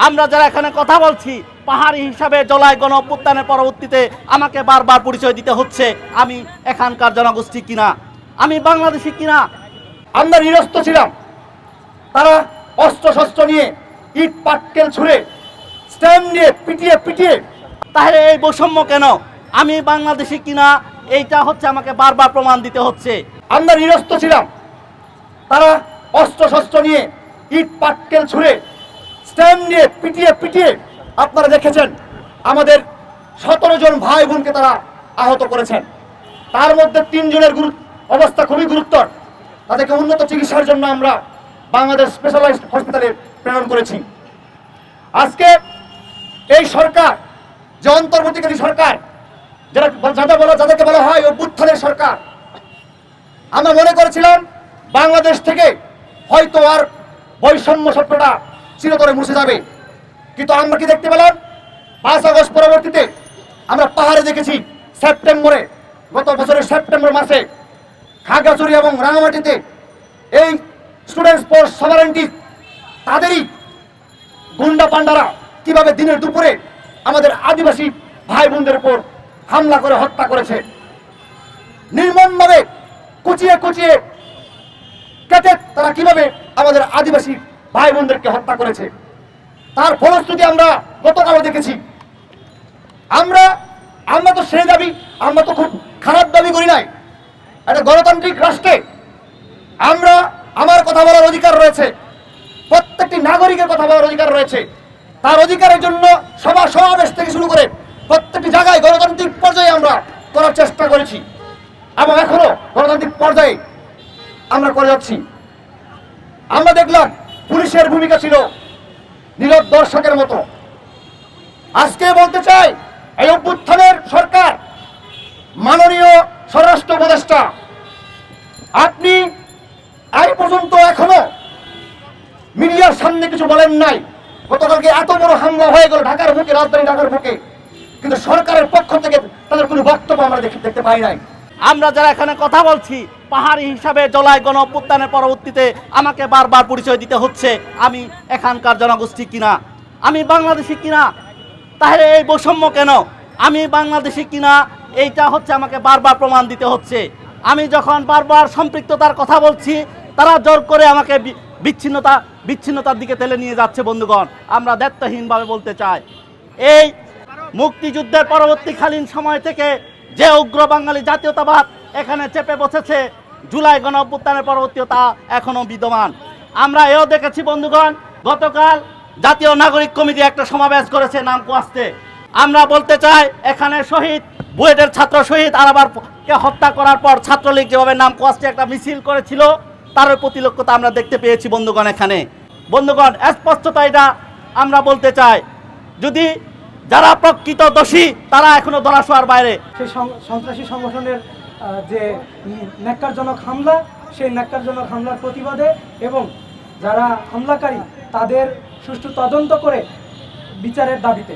আমরা যারা এখানে কথা বলছি পাহাড়ি হিসাবে জুলাই গণ অভ্যুত্থানের পরবর্তীতে আমাকে বারবার পরিচয় দিতে হচ্ছে আমি এখানকার জনগোষ্ঠী কিনা, আমি বাংলাদেশি কিনা। আমরা নিরস্ত ছিলাম, তারা অস্ত্র শস্ত্র নিয়ে ইট পাটকেল ছুঁড়ে স্ট্যাম্প নিয়ে পিটিয়ে পিটিয়ে। তাহলে এই বৈষম্য কেন? আমি বাংলাদেশি কিনা এইটা হচ্ছে আমাকে বারবার প্রমাণ দিতে হচ্ছে। আমরা নিরস্ত ছিলাম, তারা অস্ত্র শস্ত্র নিয়ে ইট পাটকেল ছুঁড়ে স্ট্যাম্প নিয়ে পিটিয়ে পিটিয়ে আপনারা দেখেছেন আমাদের 17 জন ভাই বোনকে তারা আহত করেছেন। তার মধ্যে 3 জনের অবস্থা খুবই গুরুতর, তাদেরকে উন্নত চিকিৎসার জন্য আমরা বাংলাদেশ স্পেশালাইজড হসপিটালে প্রেরণ করেছি। আজকে এই সরকার যে অন্তর্বর্তীকালীন সরকার, যাদেরকে বলা হয় অভ্যুত্থানের সরকার, আমরা মনে করেছিলাম বাংলাদেশ থেকে হয়তো আর বৈষম্য শব্দটা চিরতরে মুছে যাবে, কিন্তু আমরা কি দেখতে পেলাম? 5 আগস্ট পরবর্তীতে আমরা পাহাড়ে দেখেছি সেপ্টেম্বরে, গত বছরের সেপ্টেম্বর মাসে খাগড়াছড়ি এবং রাঙামাটিতে এই স্টুডেন্টস ফর সভারেন্টি তাদেরই গুন্ডা পান্ডারা কিভাবে দিনের দুপুরে আমাদের আদিবাসী ভাই বোনদের উপর হামলা করে হত্যা করেছে, নির্মমভাবে কুচিয়ে কুচিয়ে কেটে তারা কিভাবে আমাদের আদিবাসী ভাই বোনদেরকে হত্যা করেছে, তার ফলশ্রুতি আমরা গতকালও দেখেছি। আমরা তো সেই দাবি, আমরা তো খুব খারাপ দাবি করি নাই। একটা গণতান্ত্রিক রাষ্ট্রে আমার কথা বলার অধিকার রয়েছে, প্রত্যেকটি নাগরিকের কথা বলার অধিকার রয়েছে। তার অধিকারের জন্য সভা সমাবেশ থেকে শুরু করে প্রত্যেকটি জায়গায় গণতান্ত্রিক পর্যায়ে আমরা করার চেষ্টা করেছি এবং এখনো গণতান্ত্রিক পর্যায়ে আমরা করে যাচ্ছি। আমরা দেখলাম পুলিশের ভূমিকা ছিল নীরব দর্শকের মতো। আজকে বলতে চাই, এই অভ্যুত্থানের সরকার, মাননীয় স্বরাষ্ট্র উপদেষ্টা, আপনি এই পর্যন্ত এখনো মিডিয়ার সামনে কিছু বলেন নাই। গতকালকে এত বড় হামলা হয়ে গেল ঢাকার বুকে, রাজধানী ঢাকার বুকে, কিন্তু সরকারের পক্ষ থেকে তাদের কোনো বক্তব্য আমরা দেখতে পাই নাই। আমরা যারা এখানে কথা বলছি পাহাড়ি হিসাবে জুলাই গণ অভ্যুত্থানের পরবর্তীতে আমাকে বারবার পরিচয় দিতে হচ্ছে আমি এখানকার জনগোষ্ঠী কিনা, আমি বাংলাদেশি কিনা। তাহলে এই বৈষম্য কেন? আমি বাংলাদেশি কিনা এইটা হচ্ছে আমাকে বারবার প্রমাণ দিতে হচ্ছে। আমি যখন বারবার সম্পৃক্ততার কথা বলছি তারা জোর করে আমাকে বিচ্ছিন্নতার দিকে ঠেলে নিয়ে যাচ্ছে। বন্ধুগণ, আমরা দায়িত্বহীনভাবে বলতে চাই, এই মুক্তিযুদ্ধের পরবর্তীকালীন সময় থেকে যে উগ্র বাঙালি জাতীয়তাবাদ এখানে চেপে বসেছে, জুলাই গণ অভ্যুত্থানের পরবর্তীও তা এখনো বিদ্যমান। আমরা এও দেখেছি বন্ধুগণ, গতকাল জাতীয় নাগরিক কমিটি একটা সমাবেশ করেছে নাম কুয়াশতে। আমরা বলতে চাই, এখানে শহীদ বুয়েটের ছাত্র শহীদ আরাবারকে হত্যা করার পর ছাত্রলীগ যেভাবে নাম কুয়াশতে একটা মিছিল করেছিল, তার প্রতিলক্ষ্যতা আমরা দেখতে পেয়েছি বন্ধুগণ। এখানে বন্ধুগণ স্পষ্টতা এটা আমরা বলতে চাই, যদি যারা প্রকৃত দোষী তারা এখনো ধরাছোঁয়ার বাইরে। সেই সন্ত্রাসী সংগঠনের যে ন্যাক্কারজনক হামলা, সেই ন্যাক্কারজনক হামলার প্রতিবাদে এবং যারা হামলাকারী তাদের সুষ্ঠু তদন্ত করে বিচারের দাবিতে